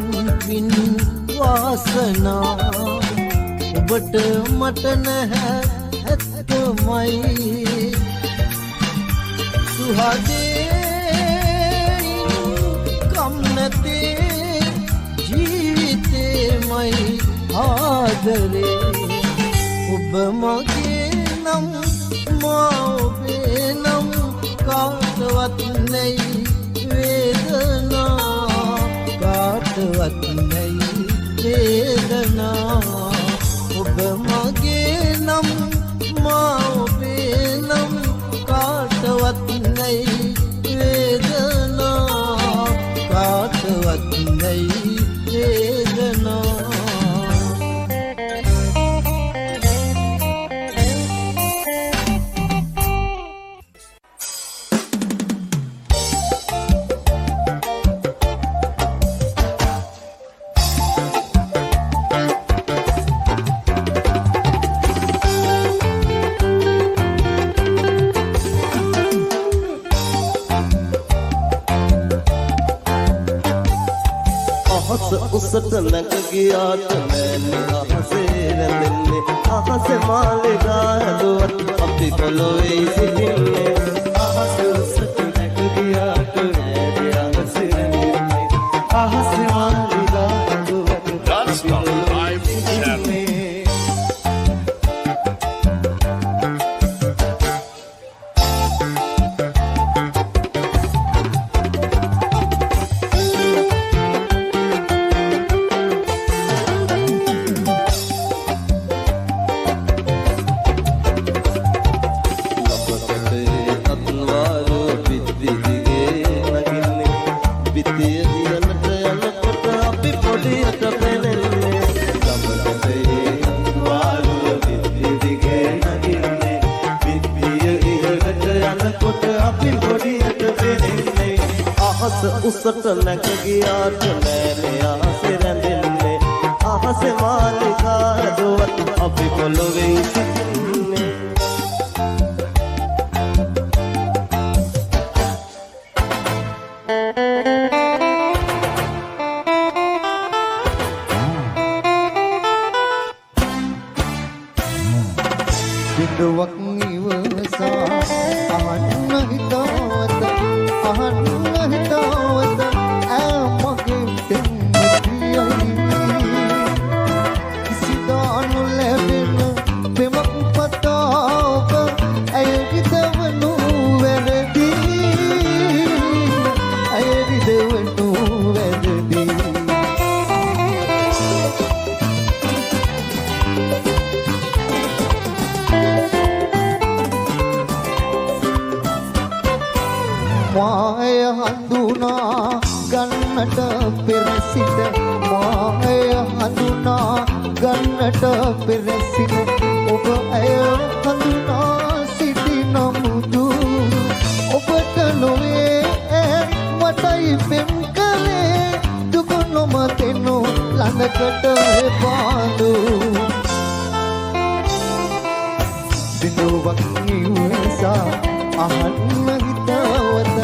උපන් පින් වාසනා ඔබට මට නැහැ ඇත්තමයි සුහදේ කම් නැතේ ජීවිතේමයි ආදරේ ඔබ මගේ නම් මා ඔබේ නම් කාටවත් නැයි වේදනා කාටවත් නැයි වේදනා ඔබ මගේ නම් මා ඔබේ නම් කාටවත් නැයි වේදනා කාටවත් නැයි වේදනා උසට නැග ගියාට නෑනේ අහසේ රැඳෙන්නේ අහසේ මාලිගා හැදුවත් අපි පොළොවේ සිටින්නේ අහසේ උසට නැග ගියාට නෑනේ අහසේ රැඳෙන්නේ අහසේ මාලිගා හැදුවත් අපි පොළොවේ සිටින්නේ උසට නැග ගියාට නෑනේ අහසේ රැඳෙන්නේ අහසේ මාලිගා හැදුවත් අපි පොළොවේ සිටින්නේ බිඳුවක් ඉවසා අහන්න හිතවත අහන්න හිතවත මගේ දෙන්නතියයි කිසිදානු ලැබෙන පෙමක් පතාව ඇයරිදවනු වැරදි ඇයරිදවනු වැරදි මාය හඳුනා ගන්නට පෙර සිට මාය හඳුනා ගන්නට පෙර සිට ඔබ ඇය හඳුනා සිටි නමුදු ඔබට නොවේ මටයි පෙම් කළේ දුක නොමතෙනු ළඟකට එපාදු බිඳුවක් ඉවසා අහන්න හිතවත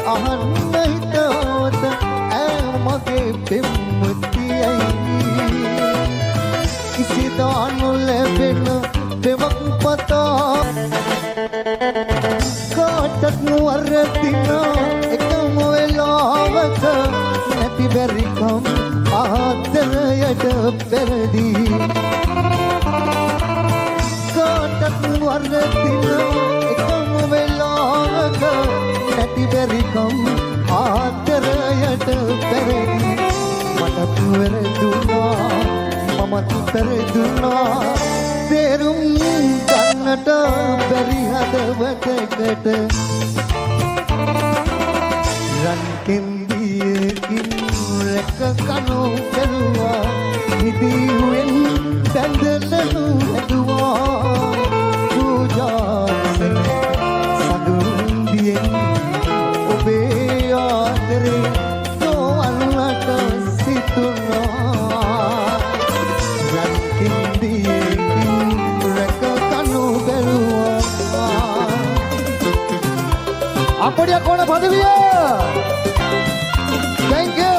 අහන්න හිතවත මගේ පෙම්වතියයි කිසිදානු ලැබෙන පෙමක් පතා කාටත් වරදින එකම වෙලාවක නැති බැරිකම් ආදරයට පෙරදී කාටත් වරදින එකම වෙලාවක නැති බැරිකම් ආදරයට පෙරදී මටත් වැරදුනා මමත් පෙරදුනා තේරුම් ගන්නට බැරි හදවතකට රන් කෙන්දියකින් රැක කනු කෙරුවා හිදිවෙන් බැඳලනු ඇදුවා පූජාසන සඳුන්දියෙන් ඔබේ ආදරේ තෝවන්නට සිතුනා රන් කෙන්දියකින් රැක කනු බැලුවා අපඩිය කොන පදවිය Thank you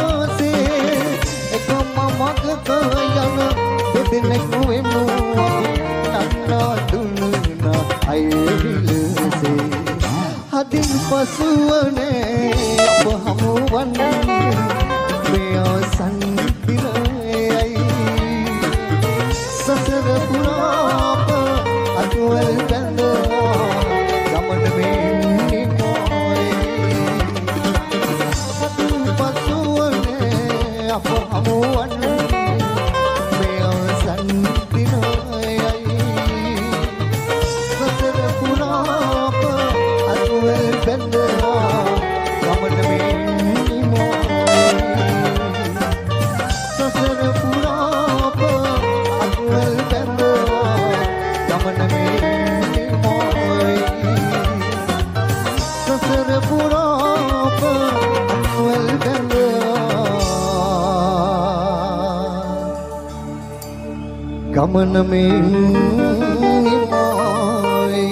ආසේ එකම මගක යන දෙදෙනෙක් වෙනවා නන්නා දුන්නා අයවිලසේ හදින් පසුවනේ අප හමුවන්නේ මේ සම්පිරයි සසර පුරාප අතුවල් බැඳවා ගමන වෙන්නේ මොයි හදින් පසුවනේ අප හමුවන්නේ මේ සම්පිරයි සසර පුරාප අතුවල් බැඳවා ගමන වෙන්නේ මොයි සසර පුරාප අතුවල් බැඳවා ගමන වෙන්නේ මොයි සසර පුරාප අතුවල් බැඳවා ගමන වෙන්නේ මොයි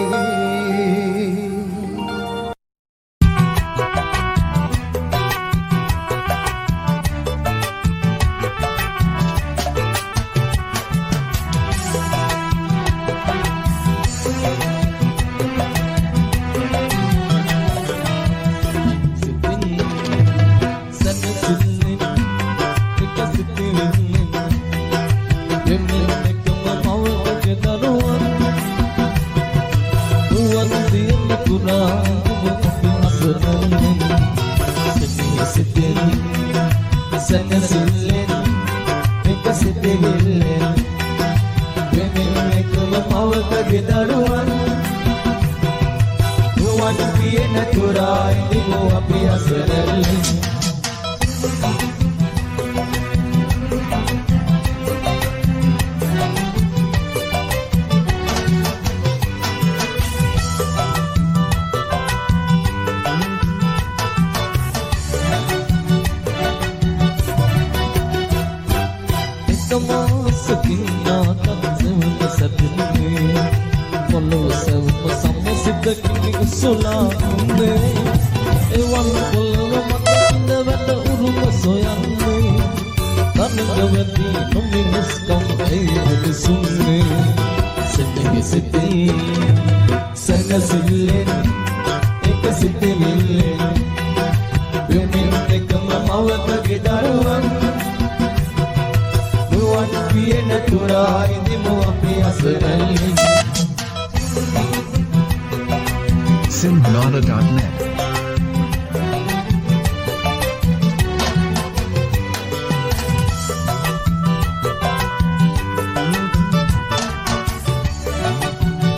Simplana.net.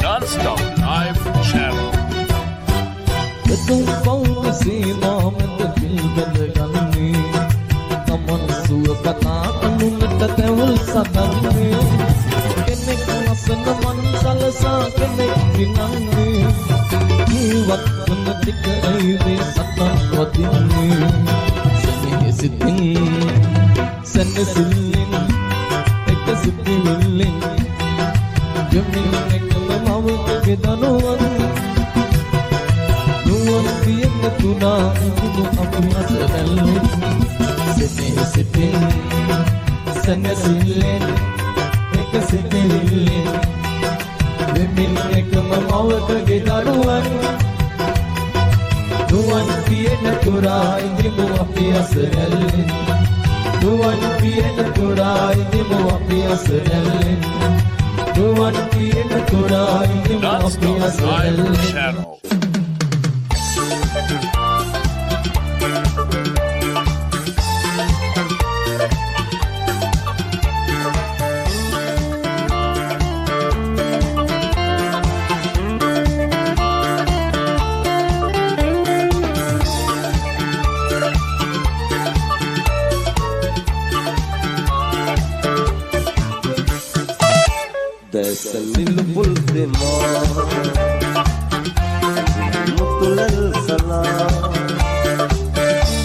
Non-stop live channel. Betul kau masih mau mendebil benda-gani Namun suwa kata anu metatewal satani Kenek masa naman salasa kenek dinani Iwat menetik airi satan kodini Seni siting Seni silin Eka sitilin Jamin eka mamawa kegedanuan Nuwan biyan na tunang Ibu aku asadalin Seni siting Seni silin Eka sitilin Jamin eka mamawa kegedanuan Nuwan biyan na turay Di mo api asadalin Nuwan biyan na turay Di mo api asadalin Nuwan biyan na turay Di mo api Non-stop live asadalin channel. Desa nilbul dimar Mutulal salam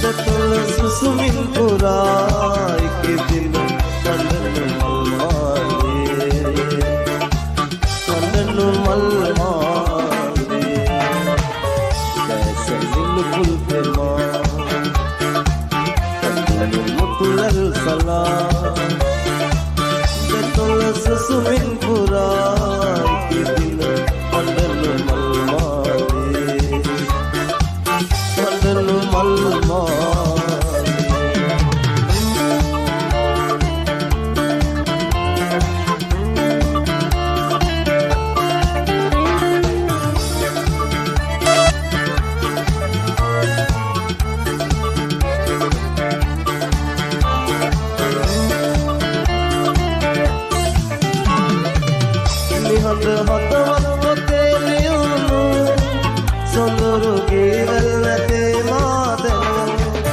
Datul susumin purai Ke dil Kandan malmale Kandan malmale Desa nilbul dimar Kandan සලා